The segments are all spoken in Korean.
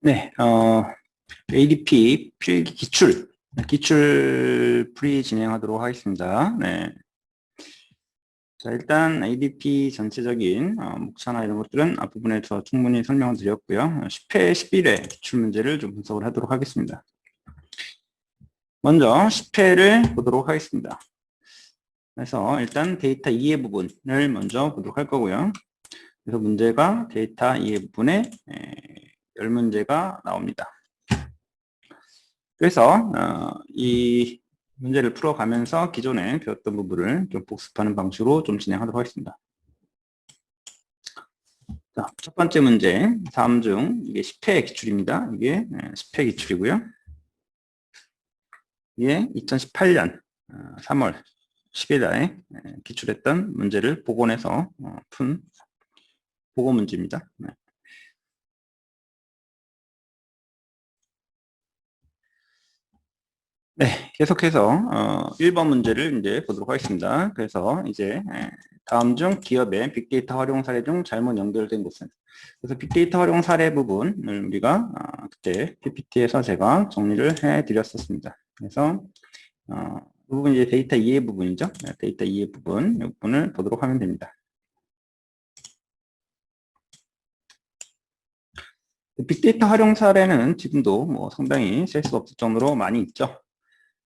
네, ADP 필기 기출 풀이 진행하도록 하겠습니다. 네. 자, 일단 ADP 전체적인 목차나 이런 것들은 앞부분에서 충분히 설명을 드렸고요. 10회, 11회 기출 문제를 좀 분석을 하도록 하겠습니다. 먼저 10회를 보도록 하겠습니다. 그래서 일단 데이터 이해 부분을 먼저 보도록 할 거고요. 그래서 문제가 데이터 이해 부분에 10문제가 나옵니다. 그래서 이 문제를 풀어가면서 기존에 배웠던 부분을 좀 복습하는 방식으로 좀 진행하도록 하겠습니다. 자, 첫 번째 문제, 다음 중 이게 10회 기출입니다. 이게 10회 기출이고요. 이게 2018년 3월 10일에 기출했던 문제를 복원해서 푼 보고 문제입니다. 네. 네, 계속해서 1번 문제를 이제 보도록 하겠습니다. 그래서 이제 다음 중 기업의 빅데이터 활용 사례 중 잘못 연결된 곳은, 그래서 빅데이터 활용 사례 부분을 우리가 그때 PPT에서 제가 정리를 해드렸었습니다. 그래서 이 부분 이제 데이터 이해 부분이죠. 네, 데이터 이해 부분, 이 부분을 보도록 하면 됩니다. 빅데이터 활용 사례는 지금도 뭐 상당히 셀 수 없을 정도로 많이 있죠.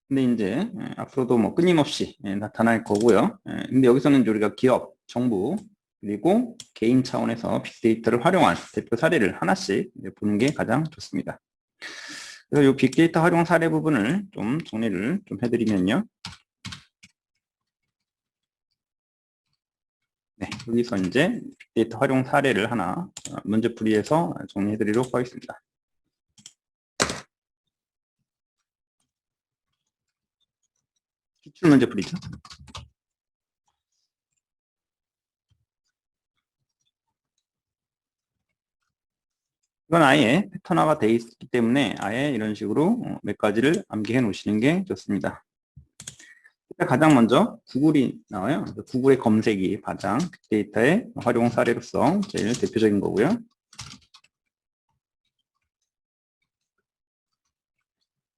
근데 이제 앞으로도 뭐 끊임없이 나타날 거고요. 근데 여기서는 우리가 기업, 정부, 그리고 개인 차원에서 빅데이터를 활용한 대표 사례를 하나씩 보는 게 가장 좋습니다. 그래서 이 빅데이터 활용 사례 부분을 좀 정리를 좀 해드리면요. 네, 여기서 이제 빅데이터 활용 사례를 하나 문제풀이에서 정리해드리도록 하겠습니다. 기출 문제풀이죠. 이건 아예 패턴화가 되어 있기 때문에 아예 이런 식으로 몇 가지를 암기해 놓으시는 게 좋습니다. 가장 먼저 구글이 나와요. 구글의 검색이 가장 빅데이터의 활용 사례로서 제일 대표적인 거고요.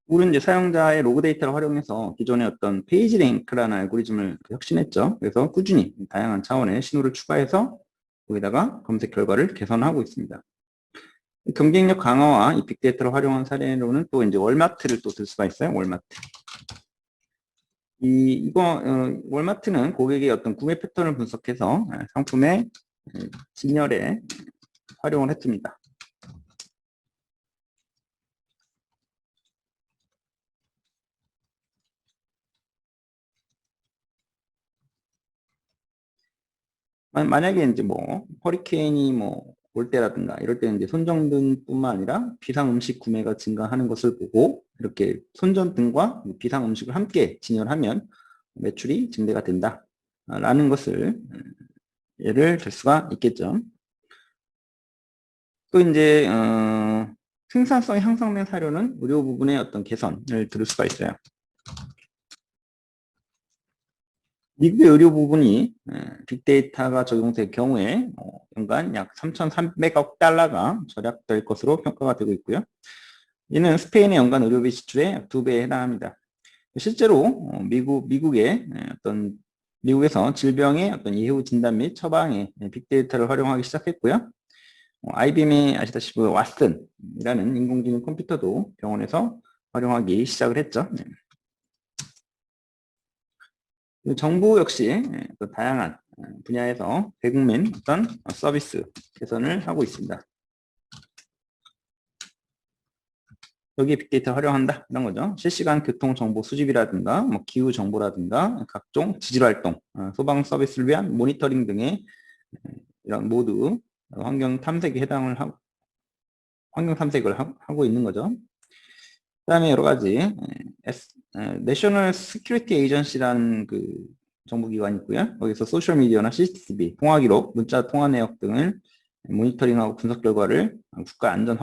구글은 이제 사용자의 로그 데이터를 활용해서 기존의 어떤 페이지 랭크라는 알고리즘을 혁신했죠. 그래서 꾸준히 다양한 차원의 신호를 추가해서 거기다가 검색 결과를 개선하고 있습니다. 경쟁력 강화와 이 빅데이터를 활용한 사례로는 또 이제 월마트를 또 들 수가 있어요. 월마트. 월마트는 고객의 어떤 구매 패턴을 분석해서 상품의 진열에 활용을 했습니다. 만약에 이제 뭐 허리케인이 뭐 올 때라든가 이럴 때는 이제 손전등뿐만 아니라 비상 음식 구매가 증가하는 것을 보고 이렇게 손전등과 비상 음식을 함께 진열하면 매출이 증대가 된다라는 것을 예를 들 수가 있겠죠. 또 이제 생산성이 향상된 사료는 의료 부분의 어떤 개선을 들을 수가 있어요. 미국의 의료 부분이 빅데이터가 적용될 경우에 연간 약 3,300억 달러가 절약될 것으로 평가가 되고 있고요. 이는 스페인의 연간 의료비 지출의 2배에 해당합니다. 실제로 미국에서 질병의 어떤 예후 진단 및 처방에 빅데이터를 활용하기 시작했고요. IBM이 아시다시피 왓슨이라는 인공지능 컴퓨터도 병원에서 활용하기 시작을 했죠. 정부 역시 또 다양한 분야에서 대국민 어떤 서비스 개선을 하고 있습니다. 여기에 빅데이터 활용한다 이런 거죠. 실시간 교통 정보 수집이라든가 뭐 기후 정보라든가 각종 지질 활동, 소방 서비스를 위한 모니터링 등의 이런 모두 환경 탐색에 해당을 하고 환경 탐색을 하고 있는 거죠. 그다음에 여러 가지 내셔널 시큐리티 에이전시라는 그 정부기관이 있고요. 거기서 소셜미디어나 CCTV, 통화기록, 문자 통화 내역 등을 모니터링하고 분석 결과를 국가 안전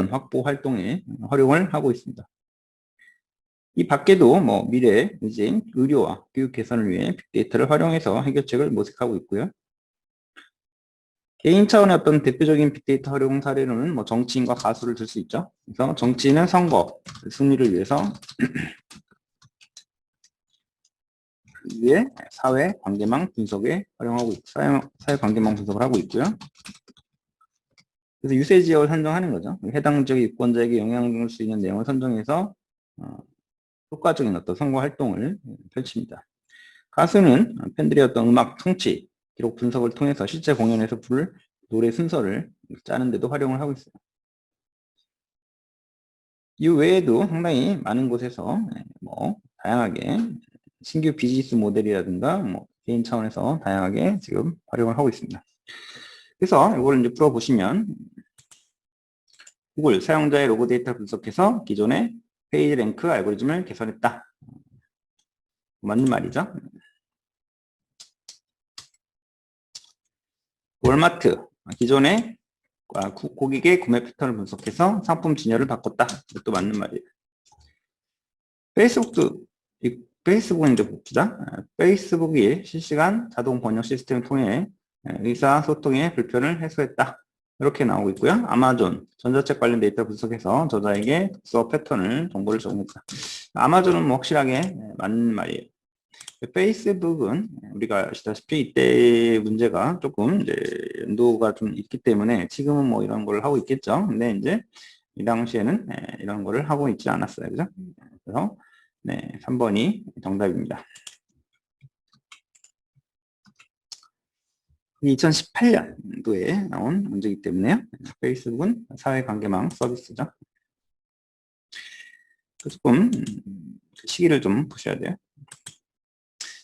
확보 활동에 활용을 하고 있습니다. 이 밖에도 뭐 미래, 의진, 의료와 교육 개선을 위해 빅데이터를 활용해서 해결책을 모색하고 있고요. 개인 차원의 어떤 대표적인 빅데이터 활용 사례로는 뭐 정치인과 가수를 들 수 있죠. 그래서 정치인은 선거 승리를 위해서 위에 사회 관계망 분석에 활용하고 사회 관계망 분석을 하고 있고요. 그래서 유세 지역을 선정하는 거죠. 해당 지역 유권자에게 영향을 줄 수 있는 내용을 선정해서 효과적인 어떤 선거 활동을 펼칩니다. 가수는 팬들의 어떤 음악 성취, 기록 분석을 통해서 실제 공연에서 부를 노래 순서를 짜는 데도 활용을 하고 있어요. 이 외에도 상당히 많은 곳에서 뭐 다양하게 신규 비즈니스 모델이라든가 뭐 개인 차원에서 다양하게 지금 활용을 하고 있습니다. 그래서 이걸 이제 풀어보시면 구글 사용자의 로그 데이터를 분석해서 기존의 페이지 랭크 알고리즘을 개선했다. 맞는 말이죠. 월마트 기존의 고객의 구매 패턴을 분석해서 상품 진열을 바꿨다. 이것도 맞는 말이에요. 페이스북은 이제 봅시다. 페이스북이 실시간 자동 번역 시스템을 통해 의사소통의 불편을 해소했다. 이렇게 나오고 있고요. 아마존, 전자책 관련 데이터 분석해서 저자에게 독서 패턴을 정보를 제공했다. 아마존은 뭐 확실하게 맞는 말이에요. 페이스북은 우리가 아시다시피 이때 문제가 조금 이제 연도가 좀 있기 때문에 지금은 뭐 이런 걸 하고 있겠죠. 근데 이제 이 당시에는 이런 거를 하고 있지 않았어요. 그죠? 그래서 네, 3번이 정답입니다. 2018년도에 나온 문제이기 때문에요. 페이스북은 사회관계망 서비스죠. 조금 시기를 좀 보셔야 돼요.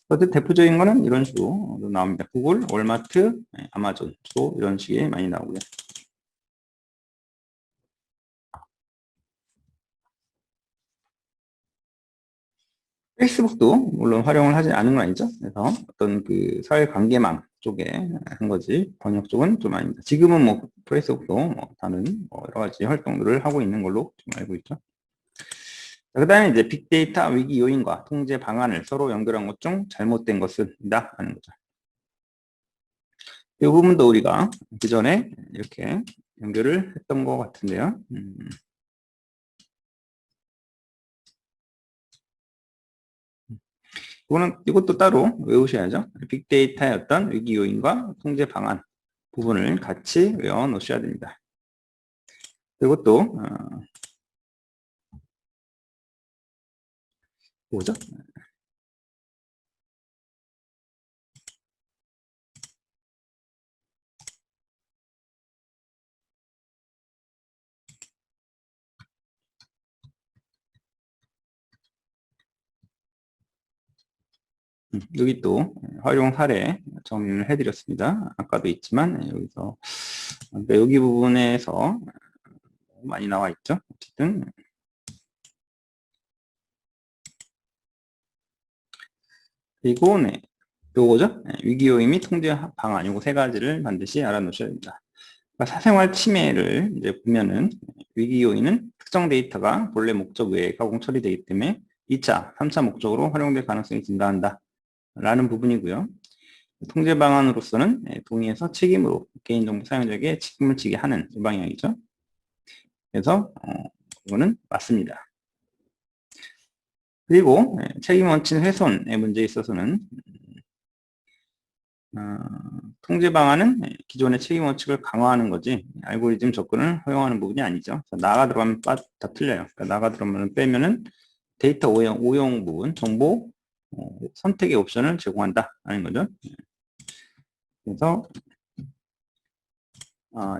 어쨌든 대표적인 거는 이런 식으로 나옵니다. 구글, 월마트, 아마존 또 이런 식이 많이 나오고요. 페이스북도 물론 활용을 하지 않은 건 아니죠. 그래서 어떤 그 사회관계망 쪽에 한 거지 번역 쪽은 좀 아닙니다. 지금은 뭐 페이스북도 뭐 다른 뭐 여러 가지 활동들을 하고 있는 걸로 지금 알고 있죠. 그 다음에 이제 빅데이터 위기 요인과 통제 방안을 서로 연결한 것 중 잘못된 것은 이다 하는 거죠. 이 부분도 우리가 기존에 이렇게 연결을 했던 것 같은데요. 이것도 따로 외우셔야죠. 빅데이터의 어떤 위기 요인과 통제 방안 부분을 같이 외워 놓으셔야 됩니다. 이것도 뭐죠? 여기 또 활용 사례 정리를 해드렸습니다. 아까도 있지만 여기서 그러니까 여기 부분에서 많이 나와 있죠. 어쨌든 그리고 네, 요거죠. 위기 요인 및 통제 방안 요거 세 가지를 반드시 알아놓으셔야 됩니다. 그러니까 사생활 침해를 이제 보면은 위기 요인은 특정 데이터가 본래 목적 외에 가공 처리되기 때문에 2차, 3차 목적으로 활용될 가능성이 증가한다. 라는 부분이고요. 통제 방안으로서는 동의해서 책임으로 개인정보 사용자에게 책임을 지게 하는 이 방향이죠. 그래서 이거는 맞습니다. 그리고 책임 원칙 훼손의 문제에 있어서는 통제 방안은 기존의 책임 원칙을 강화하는 거지 알고리즘 접근을 허용하는 부분이 아니죠. 나가 들어가면 다 틀려요. 그러니까 나가 들어가면 빼면은 데이터 오용 부분, 정보 선택의 옵션을 제공한다 하는 거죠. 그래서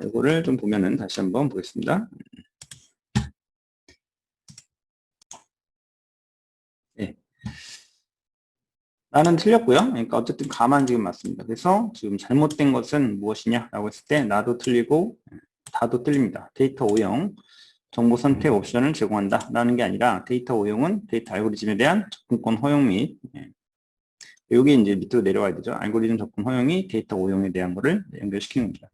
이거를 좀 보면은 다시 한번 보겠습니다. 네. 나는 틀렸고요. 그러니까 어쨌든 가만 지금 맞습니다. 그래서 지금 잘못된 것은 무엇이냐라고 했을 때 나도 틀리고 다도 틀립니다. 데이터 오용, 정보 선택 옵션을 제공한다 라는 게 아니라 데이터 오용은 데이터 알고리즘에 대한 접근권 허용 및 여기 이제 밑으로 내려와야 되죠. 알고리즘 접근 허용이 데이터 오용에 대한 거를 연결시키는 겁니다.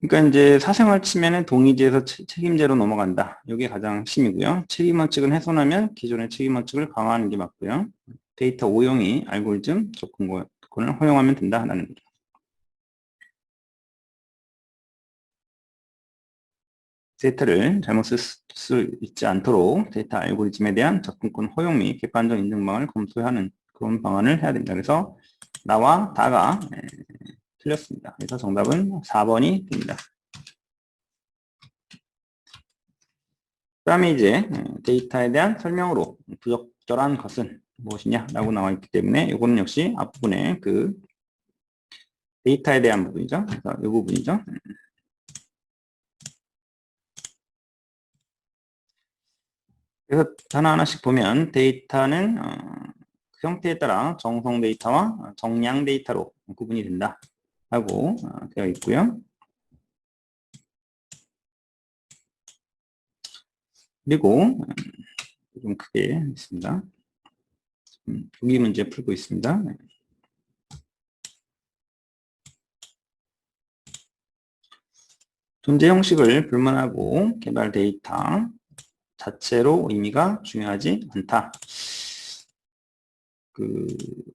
그러니까 이제 사생활 침해는 동의제에서 책임제로 넘어간다. 이게 가장 핵심이고요. 책임 원칙을 훼손하면 기존의 책임 원칙을 강화하는 게 맞고요. 데이터 오용이 알고리즘 접근권을 허용하면 된다라는 거죠. 데이터를 잘못 쓸 수 있지 않도록 데이터 알고리즘에 대한 접근권 허용 및 객관적 인증 방안을 검토해야 하는 그런 방안을 해야 됩니다. 그래서 나와 다가 틀렸습니다. 그래서 정답은 4번이 됩니다. 그 다음에 이제 데이터에 대한 설명으로 부적절한 것은 무엇이냐 라고 나와 있기 때문에 이거는 역시 앞부분에 그 데이터에 대한 부분이죠. 그래서 이 부분이죠. 그래서 하나하나씩 보면 데이터는 그 형태에 따라 정성 데이터와 정량 데이터로 구분이 된다 하고 되어 있고요. 그리고 좀 크게 있습니다. 보기 문제 풀고 있습니다. 존재 형식을 불문하고 개발 데이터 자체로 의미가 중요하지 않다. 그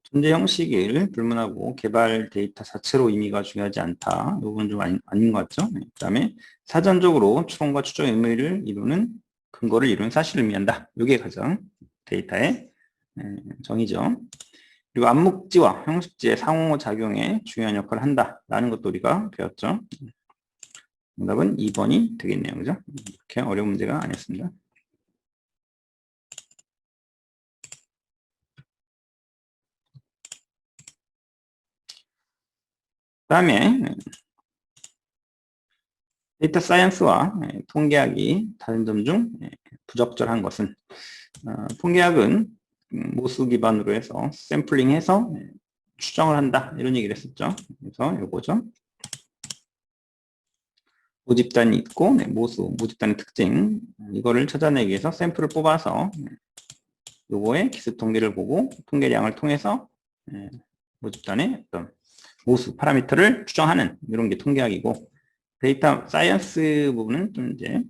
존재 형식을 불문하고 개발 데이터 자체로 의미가 중요하지 않다. 이 부분 좀 아닌 것 같죠? 그 다음에 사전적으로 추론과 추정 의미를 이루는 근거를 이루는 사실을 의미한다. 이게 가장 데이터의 정의죠. 그리고 암묵지와 형식지의 상호작용에 중요한 역할을 한다라는 것도 우리가 배웠죠. 정답은 2번이 되겠네요. 그죠? 이렇게 어려운 문제가 아니었습니다. 그 다음에 데이터 사이언스와 통계학이 다른 점 중 부적절한 것은 통계학은 모수 기반으로 해서 샘플링해서 추정을 한다 이런 얘기를 했었죠. 그래서 요거죠. 모집단이 있고 모집단의 특징 이거를 찾아내기 위해서 샘플을 뽑아서 요거의 기습 통계를 보고 통계량을 통해서 모집단의 어떤 모수 파라미터를 추정하는 이런 게 통계학이고 데이터 사이언스 부분은 좀 이제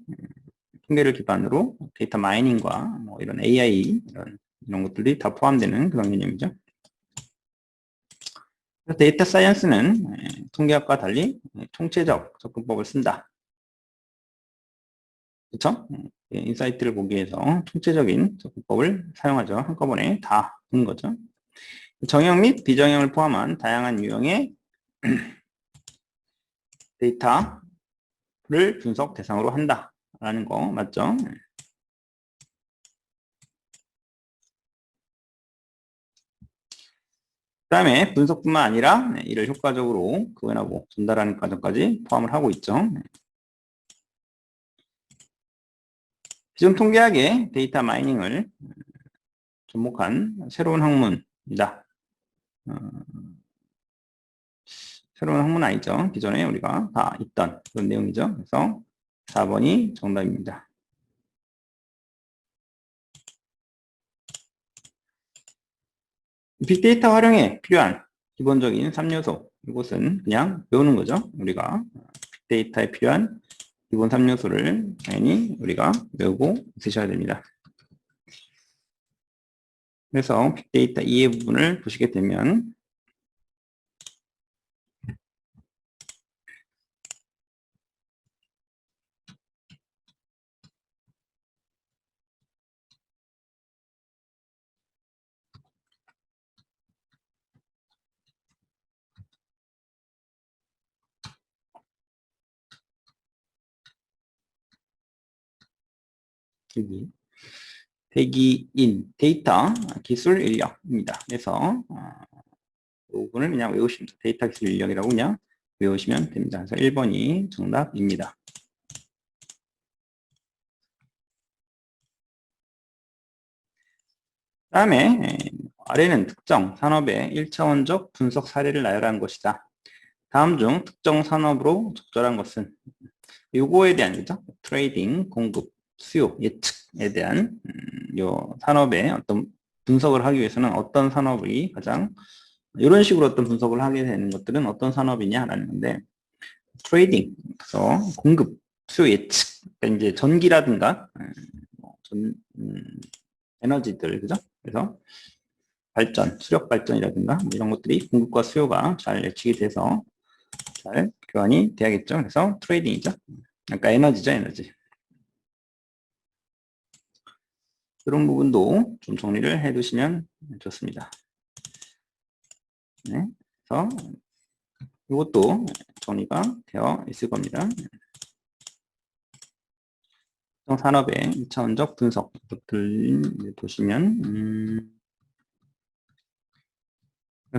통계를 기반으로 데이터 마이닝과 뭐 이런 AI 이런 것들이 다 포함되는 그런 개념이죠. 데이터 사이언스는 통계학과 달리 통체적 접근법을 쓴다. 그렇죠? 인사이트를 보기 위해서 통체적인 접근법을 사용하죠. 한꺼번에 다 보는 거죠. 정형 및 비정형을 포함한 다양한 유형의 데이터를 분석 대상으로 한다라는 거 맞죠? 그 다음에 분석뿐만 아니라 이를 효과적으로 구현하고 전달하는 과정까지 포함을 하고 있죠. 기존 통계학의 데이터 마이닝을 접목한 새로운 학문이다. 새로운 학문 아니죠. 기존에 우리가 다 있던 그런 내용이죠. 그래서 4번이 정답입니다. 빅데이터 활용에 필요한 기본적인 3요소. 이것은 그냥 배우는 거죠. 우리가 빅데이터에 필요한 기본 3요소를 당연히 우리가 외우고 있으셔야 됩니다. 그래서 빅데이터 이해 부분을 보시게 되면 여기 대기인 데이터 기술 인력입니다. 그래서 이 부분을 그냥 외우시면 데이터 기술 인력이라고 그냥 외우시면 됩니다. 그래서 1번이 정답입니다. 다음에 아래는 특정 산업의 1차원적 분석 사례를 나열한 것이다. 다음 중 특정 산업으로 적절한 것은 요거에 대한 거죠. 트레이딩, 공급, 수요, 예측에 대한 요 산업의 어떤 분석을 하기 위해서는 어떤 산업이 가장 이런 식으로 어떤 분석을 하게 되는 것들은 어떤 산업이냐라는 건데 트레이딩, 그래서 공급, 수요 예측, 그러니까 이제 전기라든가 뭐 에너지들 그죠? 그래서 발전, 수력 발전이라든가 뭐 이런 것들이 공급과 수요가 잘 예측이 돼서 잘 교환이 돼야겠죠. 그래서 트레이딩이죠. 그러니까 에너지죠, 에너지. 이런 부분도 좀 정리를 해 두시면 좋습니다. 네. 그래서 이것도 정리가 되어 있을 겁니다. 산업의 2차원적 분석 것들 보시면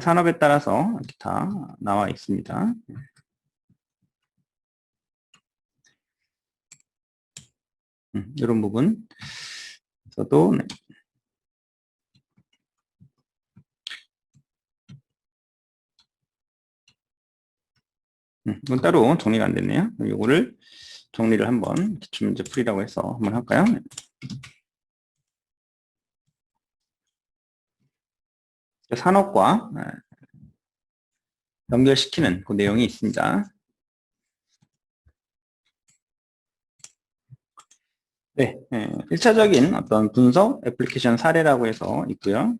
산업에 따라서 이렇게 다 나와 있습니다. 이런 부분 저도 네. 이건 따로 정리가 안 됐네요. 이거를 정리를 한번 기출문제 풀이라고 해서 한번 할까요? 산업과 연결시키는 그 내용이 있습니다. 네, 1차적인 어떤 분석 애플리케이션 사례라고 해서 있고요.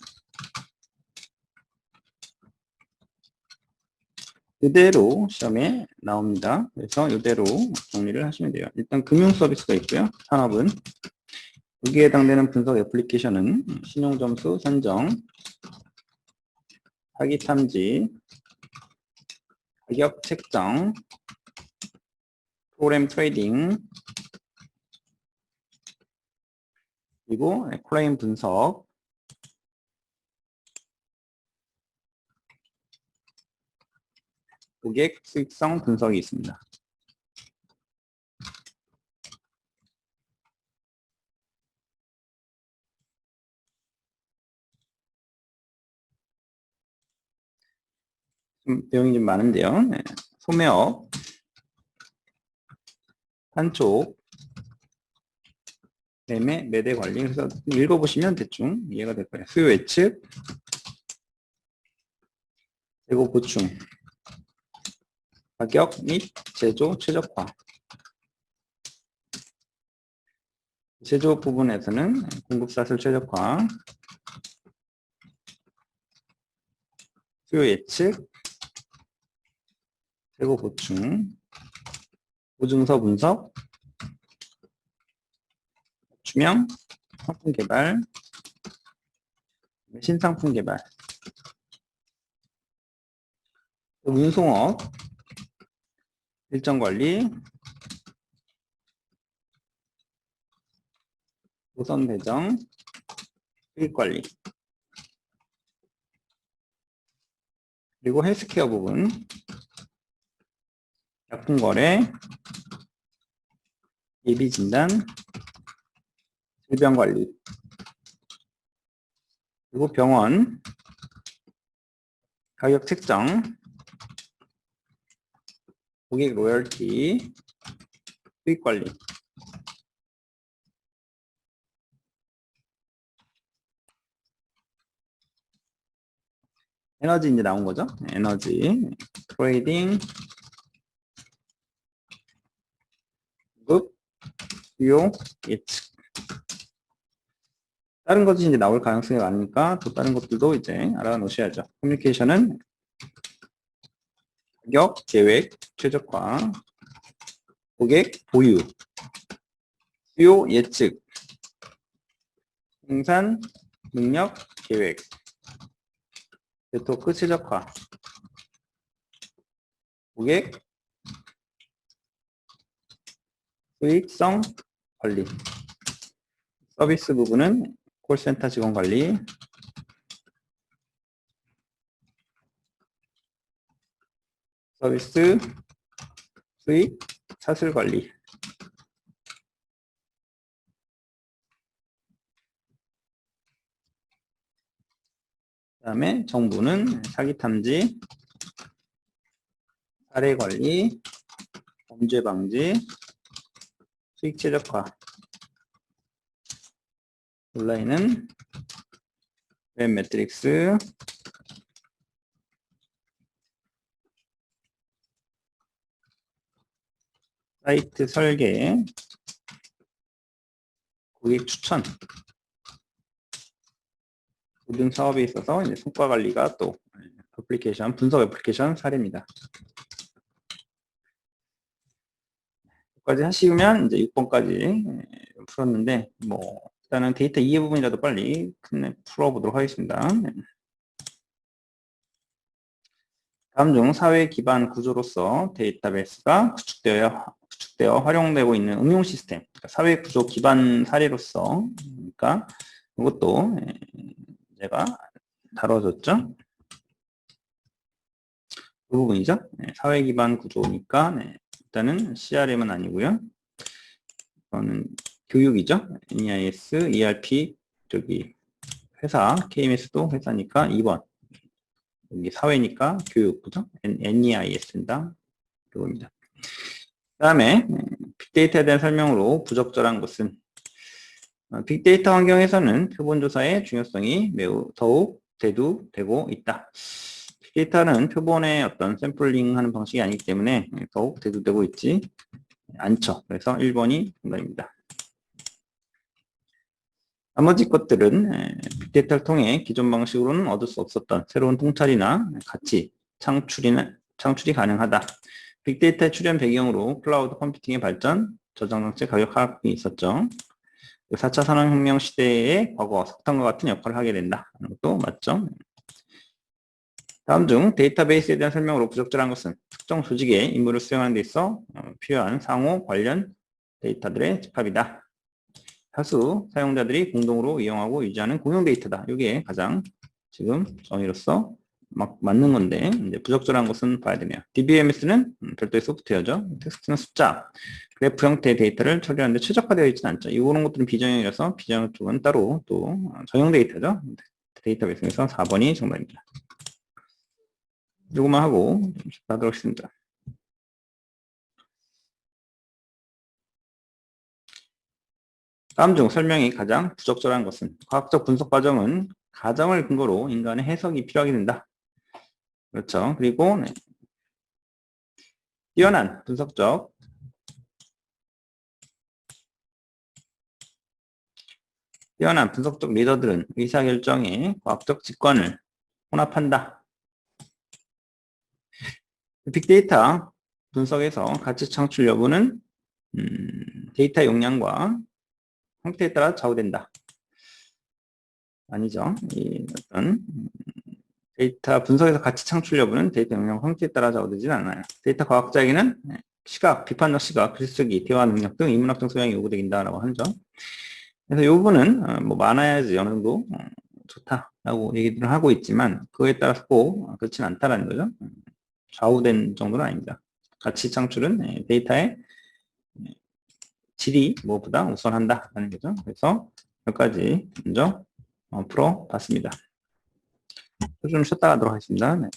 이대로 시험에 나옵니다. 그래서 이대로 정리를 하시면 돼요. 일단 금융 서비스가 있고요. 산업은 여기에 해당되는 분석 애플리케이션은 신용점수 산정, 사기 탐지, 가격 책정, 프로그램 트레이딩, 그리고 클레임 분석, 고객 수익성 분석이 있습니다. 내용이 좀 많은데요. 네. 소매업, 판촉, 매매, 매대 관리. 그래서 읽어보시면 대충 이해가 될 거예요. 수요 예측, 재고 보충, 가격 및 제조 최적화. 제조 부분에서는 공급사슬 최적화, 수요 예측, 재고 보충, 보증서 분석, 추명, 상품 개발, 신상품 개발, 운송업, 일정 관리, 노선 배정, 수익 관리, 그리고 헬스케어 부분, 약품 거래, 예비 진단, 질병 관리, 그리고 병원, 가격 책정, 고객 로열티, 수익 관리. 에너지 이제 나온 거죠. 에너지, 트레이딩, 공급, 수요, 예측. 다른 것이 이제 나올 가능성이 많으니까 또 다른 것들도 이제 알아놓으셔야죠. 커뮤니케이션은 가격, 계획, 최적화, 고객, 보유, 수요, 예측, 생산, 능력, 계획, 네트워크 최적화, 고객, 수익성 관리. 서비스 부분은 콜센터 직원 관리, 서비스, 수익, 차슬 관리. 그 다음에 정부는 사기 탐지, 사례 관리, 범죄 방지, 수익 최적화. 온라인은 웹 매트릭스, 사이트 설계, 고객 추천. 모든 사업에 있어서 이제 성과 관리가 또 애플리케이션, 분석 애플리케이션 사례입니다. 여기까지 하시면 이제 6번까지 풀었는데, 뭐, 일단은 데이터 이해 부분이라도 빨리 풀어보도록 하겠습니다. 다음 중 사회 기반 구조로서 데이터베이스가 구축되어 활용되고 있는 응용 시스템, 그러니까 사회 구조 기반 사례로서, 그러니까 이것도 제가 다뤄줬죠. 그 부분이죠. 사회 기반 구조니까 일단은 CRM은 아니고요. 이거는 교육이죠. NEIS, ERP, 저기 회사, KMS도 회사니까 2번. 여기 사회니까 교육, 그죠? NEIS입니다. 그겁니다. 그 다음에 빅데이터에 대한 설명으로 부적절한 것은 빅데이터 환경에서는 표본조사의 중요성이 더욱 대두되고 있다. 빅데이터는 표본의 어떤 샘플링하는 방식이 아니기 때문에 더욱 대두되고 있지 않죠. 그래서 1번이 정답입니다. 나머지 것들은 빅데이터를 통해 기존 방식으로는 얻을 수 없었던 새로운 통찰이나 가치, 창출이 가능하다. 빅데이터의 출현 배경으로 클라우드 컴퓨팅의 발전, 저장장치 가격 하락이 있었죠. 4차 산업혁명 시대의 과거 석탄과 같은 역할을 하게 된다. 하는 것도 맞죠. 다음 중 데이터베이스에 대한 설명으로 부적절한 것은 특정 조직의 임무를 수행하는 데 있어 필요한 상호 관련 데이터들의 집합이다. 다수 사용자들이 공동으로 이용하고 유지하는 공용 데이터다. 이게 가장 지금 정의로서 맞는 건데 이제 부적절한 것은 봐야 되네요. DBMS는 별도의 소프트웨어죠. 텍스트는 숫자, 그래프 형태의 데이터를 처리하는데 최적화되어 있지는 않죠. 이런 것들은 비정형이라서 비정형 쪽은 따로 또 정형 데이터죠. 데이터베이스에서 4번이 정답입니다. 이것만 하고 하도록 하겠습니다. 다음 중 설명이 가장 부적절한 것은 과학적 분석 과정은 가정을 근거로 인간의 해석이 필요하게 된다. 그렇죠. 그리고 뛰어난 분석적 리더들은 의사결정에 과학적 직관을 혼합한다. 빅데이터 분석에서 가치 창출 여부는 데이터 용량과 형태에 따라 좌우된다. 아니죠. 이 어떤 데이터 분석에서 가치 창출 여부는 데이터 용량 형태에 따라 좌우되지는 않아요. 데이터 과학자에게는 시각, 비판적 시각, 글쓰기, 대화 능력 등 인문학적 소양이 요구된다라고 하죠. 그래서 이 부분은 뭐 많아야지 어느 정도 좋다라고 얘기를 하고 있지만 그거에 따라서 꼭 그렇지는 않다라는 거죠. 좌우된 정도는 아닙니다. 가치 창출은 데이터의 질이 무엇보다 우선한다라는 거죠. 그래서 여기까지 먼저 풀어봤습니다. 좀 쉬었다 가도록 하겠습니다. 네.